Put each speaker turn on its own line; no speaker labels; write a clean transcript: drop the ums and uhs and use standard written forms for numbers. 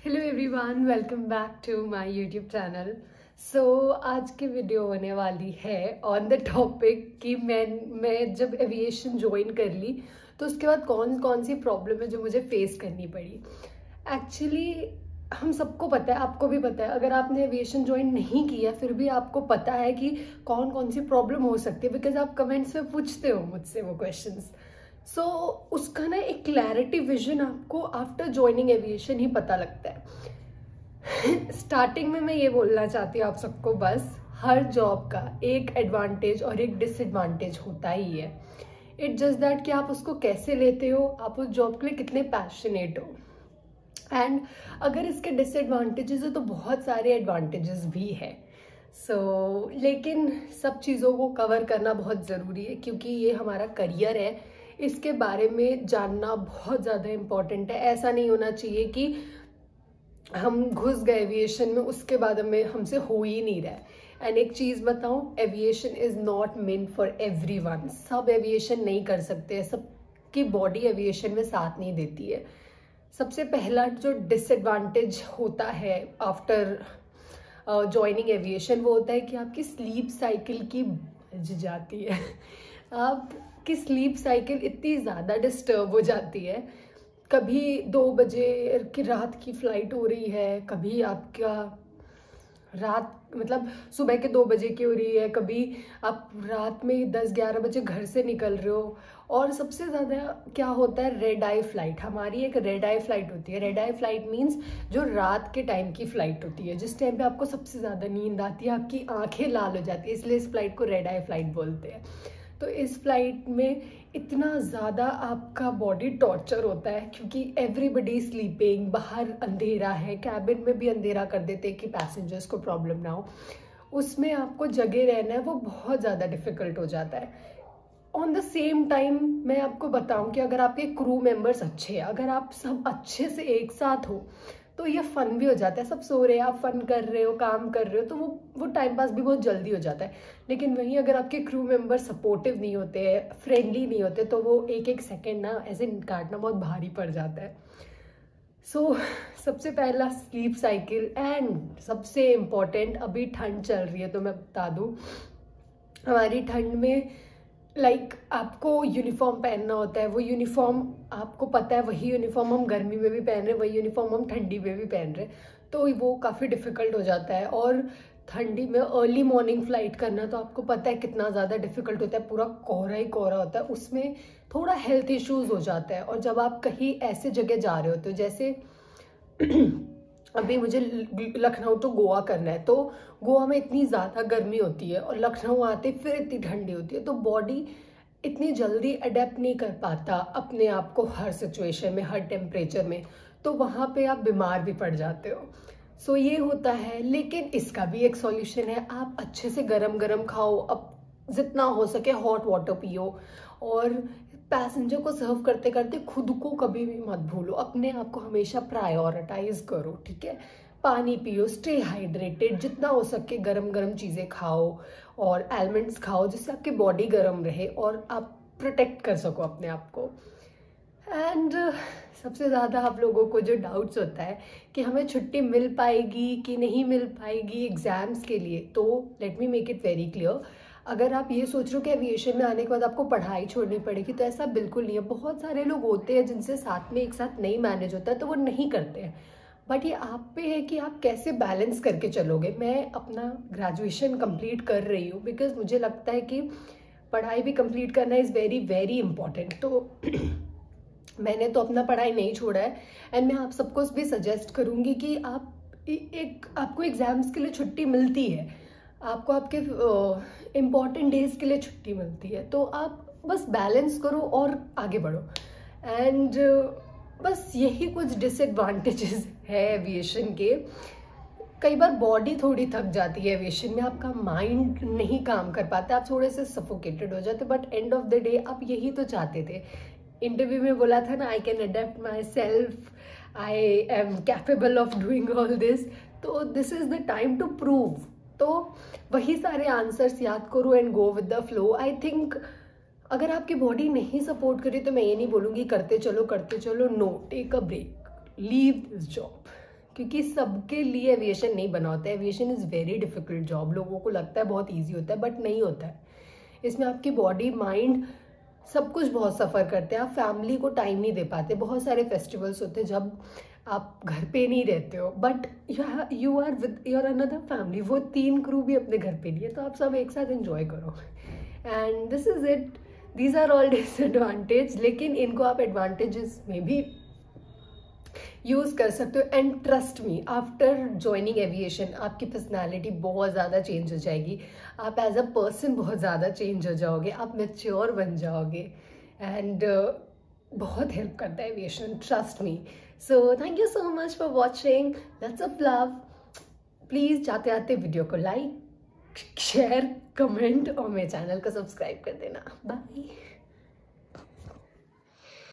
Hello everyone, welcome back to my YouTube channel. आज की video होने वाली है ऑन द टॉपिक कि मैं जब एविएशन ज्वाइन कर ली तो उसके बाद कौन कौन सी प्रॉब्लम है जो मुझे फेस करनी पड़ी। एक्चुअली हम सबको पता है, आपको भी पता है, अगर आपने एविएशन ज्वाइन नहीं किया फिर भी आपको पता है कि कौन कौन सी प्रॉब्लम हो सकती है, बिकॉज आप कमेंट्स में पूछते हो मुझसे वो क्वेश्चंस। उसका ना एक क्लैरिटी विजन आपको आफ्टर ज्वाइनिंग एविएशन ही पता लगता है। स्टार्टिंग में मैं ये बोलना चाहती हूँ आप सबको, बस हर जॉब का एक एडवांटेज और एक डिसएडवांटेज होता ही है। इट जस्ट दैट कि आप उसको कैसे लेते हो, आप उस जॉब के लिए कितने पैशनेट हो। एंड अगर इसके डिसएडवांटेजेस है तो बहुत सारे एडवांटेजेस भी है। लेकिन सब चीज़ों को कवर करना बहुत ज़रूरी है क्योंकि ये हमारा करियर है, इसके बारे में जानना बहुत ज़्यादा इम्पॉर्टेंट है। ऐसा नहीं होना चाहिए कि हम घुस गए एविएशन में, उसके बाद हमसे हो ही नहीं रहा है। एंड एक चीज़ बताऊं, aviation is not meant for everyone. सब एविएशन नहीं कर सकते, सबकी बॉडी एविएशन में साथ नहीं देती है। सबसे पहला जो डिसएडवांटेज होता है आफ्टर ज्वाइनिंग एविएशन वो होता है कि आपकी स्लीप साइकिल की बज जाती है। आपकी स्लीप साइकिल इतनी ज़्यादा डिस्टर्ब हो जाती है। कभी 2 बजे की रात की फ्लाइट हो रही है, कभी आपका रात मतलब सुबह के 2 बजे की हो रही है, कभी आप रात में 10-11 बजे घर से निकल रहे हो। और सबसे ज़्यादा क्या होता है, रेड आई फ्लाइट। हमारी एक रेड आई फ्लाइट होती है। रेड आई फ्लाइट मीन्स जो रात के टाइम की फ्लाइट होती है, जिस टाइम पे आपको सबसे ज़्यादा नींद आती है, आपकी आंखें लाल हो जाती है, इसलिए इस फ्लाइट को रेड आई फ्लाइट बोलते हैं। तो इस फ्लाइट में इतना ज़्यादा आपका बॉडी टॉर्चर होता है क्योंकि एवरीबडी स्लीपिंग, बाहर अंधेरा है, कैबिन में भी अंधेरा कर देते हैं कि पैसेंजर्स को प्रॉब्लम ना हो। उसमें आपको जगे रहना है, वो बहुत ज़्यादा डिफ़िकल्ट हो जाता है। ऑन द सेम टाइम मैं आपको बताऊं कि अगर आपके क्रू मेंबर्स अच्छे हैं, अगर आप सब अच्छे से एक साथ हो तो ये फन भी हो जाता है। सब सो रहे हैं, आप फन कर रहे हो, काम कर रहे हो, तो वो टाइम पास भी बहुत जल्दी हो जाता है। लेकिन वहीं अगर आपके क्रू मेंबर सपोर्टिव नहीं होते, फ्रेंडली नहीं होते, तो वो एक एक सेकेंड ना ऐसे काटना बहुत भारी पड़ जाता है। सबसे पहला स्लीप साइकिल। एंड सबसे इम्पोर्टेंट, अभी ठंड चल रही है तो मैं बता दूँ, हमारी ठंड में आपको यूनिफॉर्म पहनना होता है। वो यूनिफॉर्म आपको पता है, वही यूनिफॉर्म हम गर्मी में भी पहन रहे हैं, वही यूनिफॉर्म हम ठंडी में भी पहन रहे हैं, तो वो काफ़ी डिफ़िकल्ट हो जाता है। और ठंडी में अर्ली मॉर्निंग फ्लाइट करना तो आपको पता है कितना ज़्यादा डिफ़िकल्ट होता है, पूरा कोहरा ही कोहरा होता है, उसमें थोड़ा हेल्थ इश्यूज़ हो जाता है। और जब आप कहीं ऐसे जगह जा रहे होते हो, जैसे अभी मुझे लखनऊ टू गोवा करना है, तो गोवा में इतनी ज़्यादा गर्मी होती है और लखनऊ आते फिर इतनी ठंडी होती है, तो बॉडी इतनी जल्दी अडेप्ट नहीं कर पाता अपने आप को हर सिचुएशन में, हर टेम्परेचर में, तो वहाँ पे आप बीमार भी पड़ जाते हो। ये होता है। लेकिन इसका भी एक सॉल्यूशन है, आप अच्छे से गरम गरम खाओ, अब जितना हो सके हॉट वाटर पियो, और पैसेंजर को सर्व करते करते खुद को कभी भी मत भूलो, अपने आप को हमेशा प्रायोरिटाइज करो, ठीक है। पानी पियो, स्टे हाइड्रेटेड, जितना हो सके गरम गरम चीज़ें खाओ और एलमंड्स खाओ, जिससे आपकी बॉडी गर्म रहे और आप प्रोटेक्ट कर सको अपने आप को। एंड सबसे ज़्यादा आप लोगों को जो डाउट्स होता है कि हमें छुट्टी मिल पाएगी कि नहीं मिल पाएगी एग्ज़ाम्स के लिए, तो let me make it very clear. अगर आप ये सोच रहे हो कि एविएशन में आने के बाद आपको पढ़ाई छोड़नी पड़ेगी, तो ऐसा बिल्कुल नहीं है। बहुत सारे लोग होते हैं जिनसे साथ में एक साथ नहीं मैनेज होता है, तो वो नहीं करते हैं। बट ये आप पे है कि आप कैसे बैलेंस करके चलोगे। मैं अपना ग्रेजुएशन कंप्लीट कर रही हूँ बिकॉज मुझे लगता है कि पढ़ाई भी कंप्लीट करना इज़ वेरी वेरी इंपॉर्टेंट। तो मैंने तो अपना पढ़ाई नहीं छोड़ा है। एंड मैं आप सबको भी सजेस्ट करूँगी कि आपको एग्ज़ाम्स के लिए छुट्टी मिलती है, आपको आपके इम्पॉर्टेंट डेज के लिए छुट्टी मिलती है, तो आप बस बैलेंस करो और आगे बढ़ो। एंड बस यही कुछ डिसएडवांटेजेस है एविएशन के। कई बार बॉडी थोड़ी थक जाती है एविएशन में, आपका माइंड नहीं काम कर पाता, आप थोड़े से सफोकेटेड हो जाते, but end of the day आप यही तो चाहते थे। इंटरव्यू में बोला था ना, I can adapt myself, I am capable of doing all this, तो this is the time to prove. तो वही सारे आंसर्स याद करो and go with the flow. I think अगर आपकी बॉडी नहीं सपोर्ट करी तो मैं ये नहीं बोलूँगी करते चलो, no, take a break, leave this job, क्योंकि सबके लिए एविएशन नहीं बना होता है। Aviation is very difficult job. लोगों को लगता है बहुत ईजी होता है, बट नहीं होता है। इसमें आपकी बॉडी, माइंड, सब कुछ बहुत सफ़र करते हैं। आप फैमिली को टाइम नहीं दे पाते। बहुत सारे फेस्टिवल्स होते हैं जब आप घर पे नहीं रहते हो, but you are with your another family. वो 3 क्रू भी अपने घर पे नहीं है, तो आप सब एक साथ एंजॉय करो। And this is it. These are all disadvantage, लेकिन इनको आप एडवांटेजेस में भी यूज़ कर सकते हो। And trust me, after joining aviation आपकी पर्सनैलिटी बहुत ज़्यादा चेंज हो जाएगी। आप एज अ पर्सन बहुत ज़्यादा चेंज हो जाओगे, आप मैच्योर बन जाओगे। एंड बहुत हेल्प करता है aviation, trust me. So thank you so much for watching. Lots of love. Please जाते जाते वीडियो को लाइक, शेयर, कमेंट और मेरे चैनल को सब्सक्राइब कर देना। बाय।